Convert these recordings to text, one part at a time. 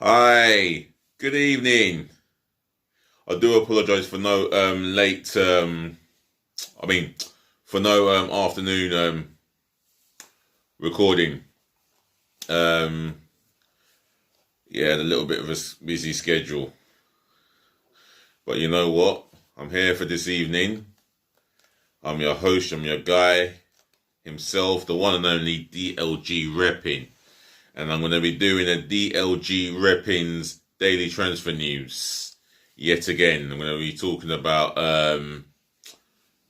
Hi, good evening. I do apologise for no late I mean for no afternoon recording. Um yeah, a little bit of a busy schedule. But you know what? I'm here for this evening. I'm your host, I'm your guy himself, the one and only DLG Reppin'. And I'm going to be doing a DLG Reppin'S daily transfer news. Yet again, I'm going to be talking about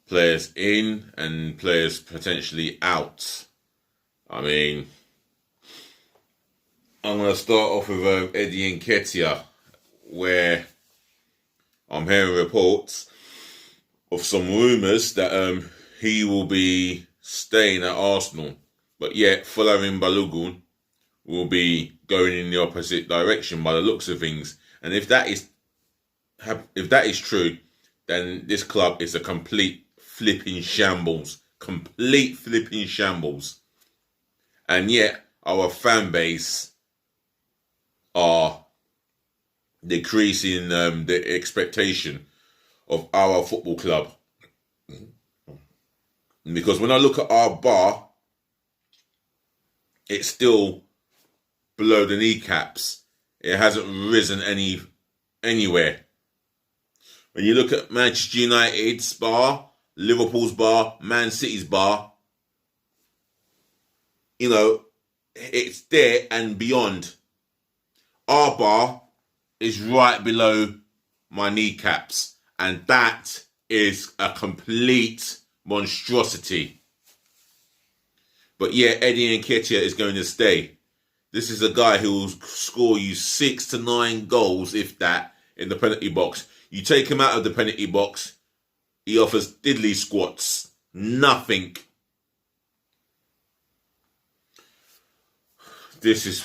players in and players potentially out. I mean, I'm going to start off with Eddie Nketiah, where I'm hearing reports of some rumours that he will be staying at Arsenal, but yet Folarin Balogun will be going in the opposite direction by the looks of things. And if that is true, then this club is a complete flipping shambles. Complete flipping shambles. And yet our fan base are decreasing the expectation of our football club. Because when I look at our bar, it's still below the kneecaps. It hasn't risen anywhere. When you look at Manchester United's bar, Liverpool's bar, Man City's bar, it's there and beyond. Our bar is right below my kneecaps, and that is a complete monstrosity. But yeah, Eddie Nketiah is going to stay. This is a guy who will score you 6 to 9 goals, if that, in the penalty box. You take him out of the penalty box, he offers diddly squats. Nothing. This is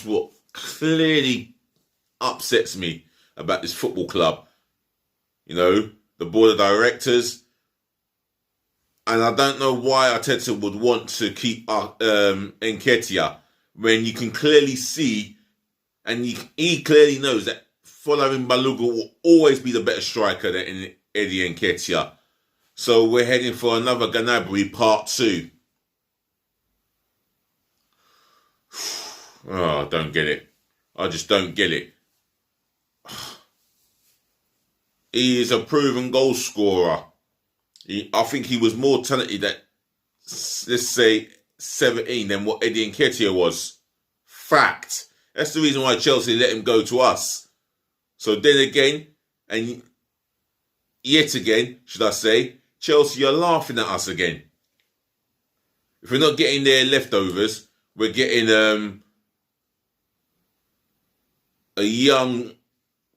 what clearly upsets me about this football club. The board of directors. And I don't know why Arteta would want to keep Nketiah when you can clearly see, and he clearly knows that Folarin Balogun will always be the better striker than Eddie Nketiah. So we're heading for another Gnabry part 2. Oh, I don't get it. I just don't get it. He is a proven goal scorer. I think he was more talented at, let's say, 17 than what Eddie Nketiah was. Fact. That's the reason why Chelsea let him go to us. So then again, and yet again, should I say, Chelsea are laughing at us again. If we're not getting their leftovers, we're getting a young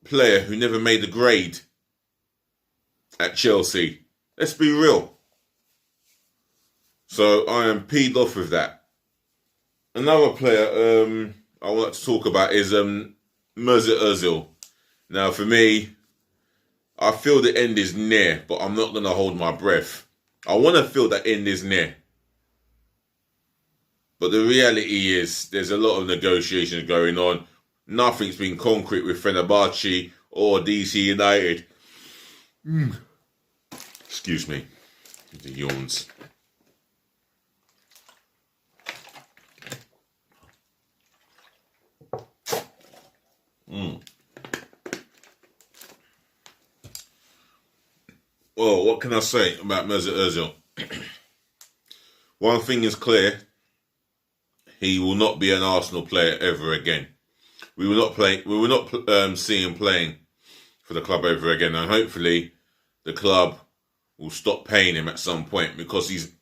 player who never made the grade at Chelsea. Let's be real. So I am peed off with that. Another player I want to talk about is Mesut Ozil. Now for me, I feel the end is near, but I'm not going to hold my breath. I want to feel that end is near. But the reality is there's a lot of negotiations going on. Nothing's been concrete with Fenerbahce or DC United. Excuse me, the yawns. Well, what can I say about Mesut Ozil? One thing is clear. He will not be an Arsenal player ever again. We will not see him playing for the club ever again, and hopefully the club will stop paying him at some point, because he's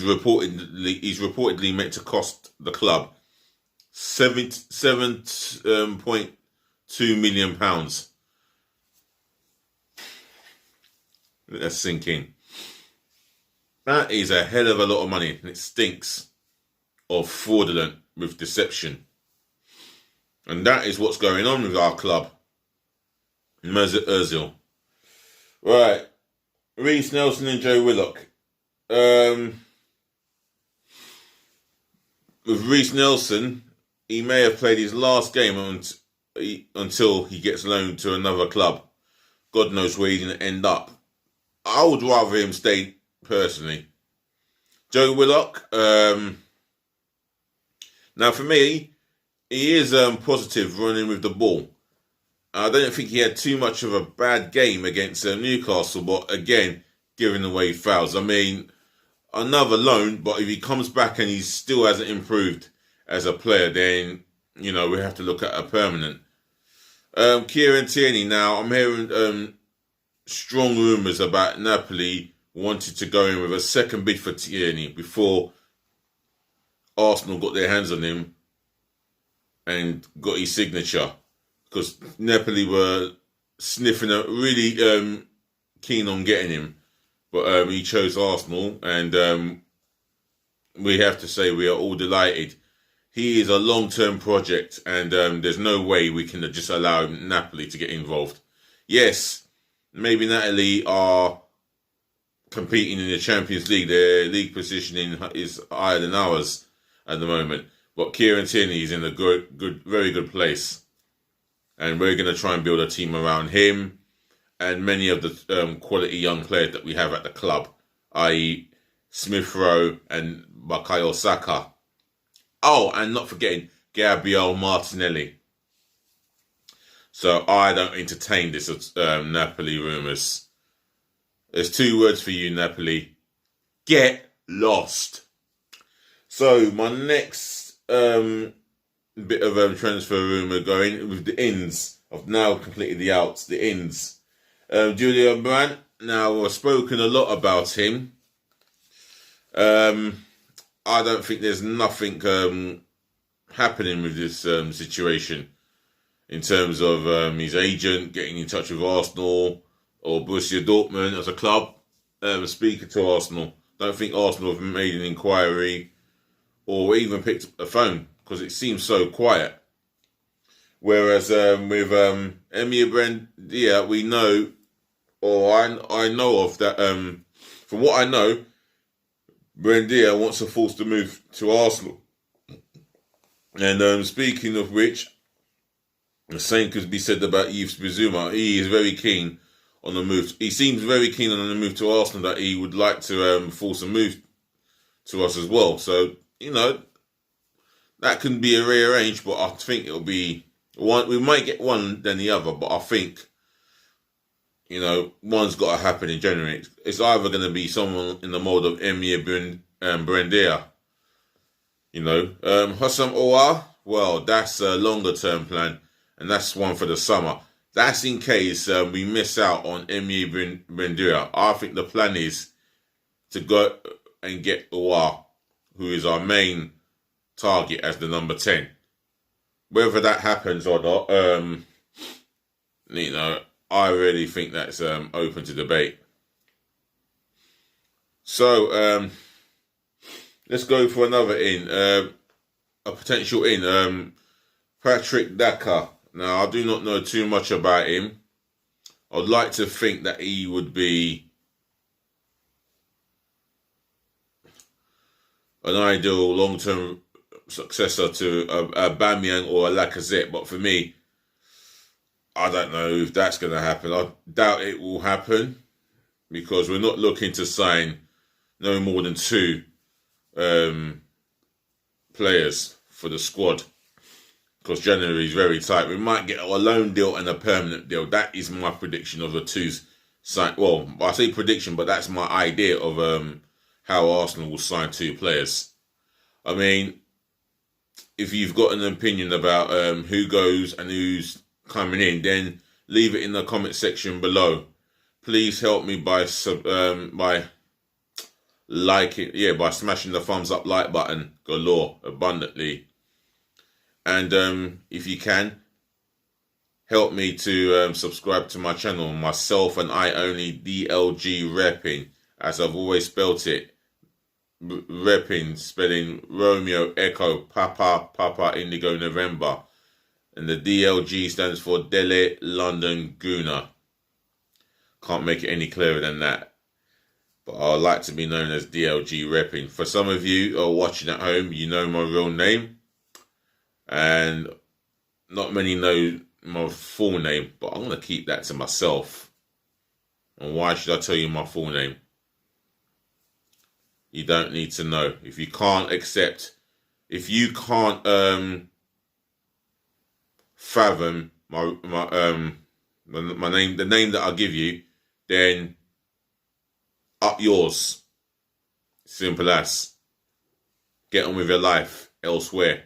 reportedly meant to cost the club £7.2 million. Let's sink in. That is a hell of a lot of money, and it stinks of fraudulent with deception. And that is what's going on with our club. Mesut Ozil. Right. Reece Nelson and Joe Willock. With Reece Nelson, he may have played his last game until he gets loaned to another club. God knows where he's going to end up. I would rather him stay personally. Joe Willock, now for me, he is positive running with the ball. I don't think he had too much of a bad game against Newcastle, but again, giving away fouls. I mean, another loan, but if he comes back and he still hasn't improved as a player, then, we have to look at a permanent. Kieran Tierney, now, I'm hearing strong rumours about Napoli wanted to go in with a second bid for Tierney before Arsenal got their hands on him and got his signature. Because Napoli were sniffing out, really keen on getting him. But he chose Arsenal, and we have to say we are all delighted. He is a long-term project, and there's no way we can just allow Napoli to get involved. Yes, maybe Napoli are competing in the Champions League. Their league positioning is higher than ours at the moment. But Kieran Tierney is in a very good place. And we're going to try and build a team around him and many of the quality young players that we have at the club, i.e. Smith Rowe and Bukayo Saka. Oh, and not forgetting Gabriel Martinelli. So I don't entertain this Napoli rumours. There's 2 words for you, Napoli. Get lost. So my next bit of transfer rumour going with the ins. I've now completed the outs, the ins. Julian Brandt, now I've spoken a lot about him. I don't think there's nothing happening with this situation in terms of his agent getting in touch with Arsenal or Borussia Dortmund as a club speaking to Arsenal. Don't think Arsenal have made an inquiry or even picked up the phone because it seems so quiet. Whereas with Emir Buendia, we know, or I know of that, from what I know, Buendia wants to force the move to Arsenal. And speaking of which, the same could be said about Yves Bizuma. He is very keen on the move. He seems very keen on the move to Arsenal, that he would like to force a move to us as well. So, that can be rearranged, but I think it'll be one. We might get one then the other, but I think, one's got to happen in January. It's either going to be someone in the mold of Emir Buendia. Hussam Owa, well, that's a longer term plan, and that's one for the summer. That's in case we miss out on Emir Buendia. I think the plan is to go and get Owa, who is our main target as the number 10. Whether that happens or not, I really think that's open to debate. So, let's go for another in. A potential in. Patrick Daka. Now, I do not know too much about him. I'd like to think that he would be an ideal long-term successor to a Aubameyang or a Lacazette. But for me, I don't know if that's going to happen. I doubt it will happen because we're not looking to sign no more than 2 players for the squad because January is very tight. We might get a loan deal and a permanent deal. That is my prediction of the 2 sign. Well, I say prediction, but that's my idea of how Arsenal will sign 2 players. I mean, if you've got an opinion about who goes and who's coming in, then leave it in the comment section below. Please help me by liking, by smashing the thumbs up like button galore abundantly. And if you can, help me to subscribe to my channel, myself and I only, DLG Reppin', as I've always spelt it. Reppin'S, spelling Romeo Echo Papa Indigo November, and the DLG stands for Dele London Gooner. Can't make it any clearer than that, but I like to be known as DLG Reppin'. For some of you who are watching at home, you know my real name. and not many know my full name, but I'm going to keep that to myself. And why should I tell you my full name? You don't need to know. If you can't fathom my name, the name that I give you, then up yours. Simple as. Get on with your life elsewhere,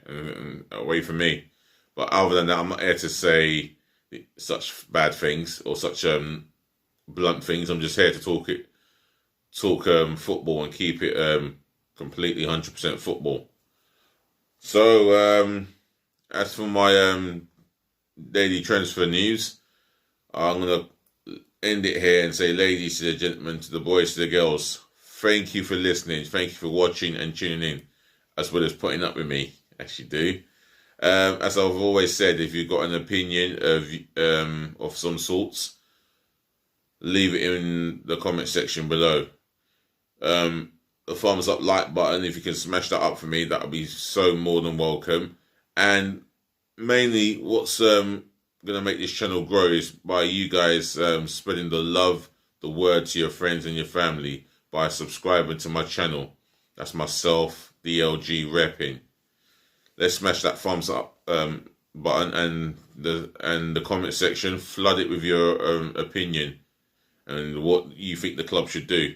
away from me. But other than that, I'm not here to say such bad things or such blunt things. I'm just here to talk football and keep it completely 100% football. So as for my daily transfer news, I'm gonna end it here and say, ladies to the gentlemen, to the boys, to the girls, thank you for listening. Thank you for watching and tuning in, as well as putting up with me, as you do. As I've always said, if you've got an opinion of some sorts, leave it in the comment section below. The thumbs up, like button, if you can smash that up for me, that would be so more than welcome. And mainly, what's going to make this channel grow is by you guys spreading the love, the word to your friends and your family by subscribing to my channel. That's myself, DLG Reppin'. Let's smash that thumbs up button and the comment section. Flood it with your opinion and what you think the club should do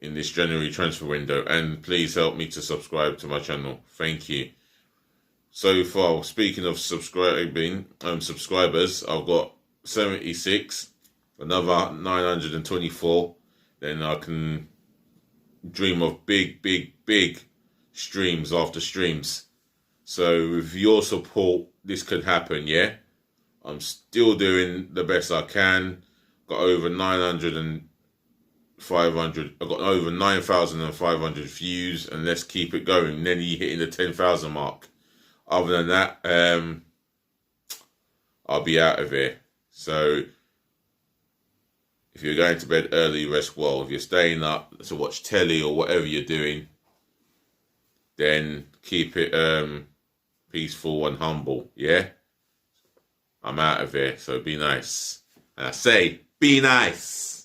in this January transfer window. And please help me to subscribe to my channel. Thank you. So far, speaking of subscribers, I've got 76, another 924. Then I can dream of big streams after streams. So with your support, this could happen, yeah? I'm still doing the best I can. Got over 500. I've got over 9,500 views, and let's keep it going. Nearly hitting the 10,000 mark. Other than that, I'll be out of here. So if you're going to bed early, rest well. If you're staying up to watch telly or whatever you're doing, then keep it peaceful and humble, yeah? I'm out of here, so be nice. And I say, be nice.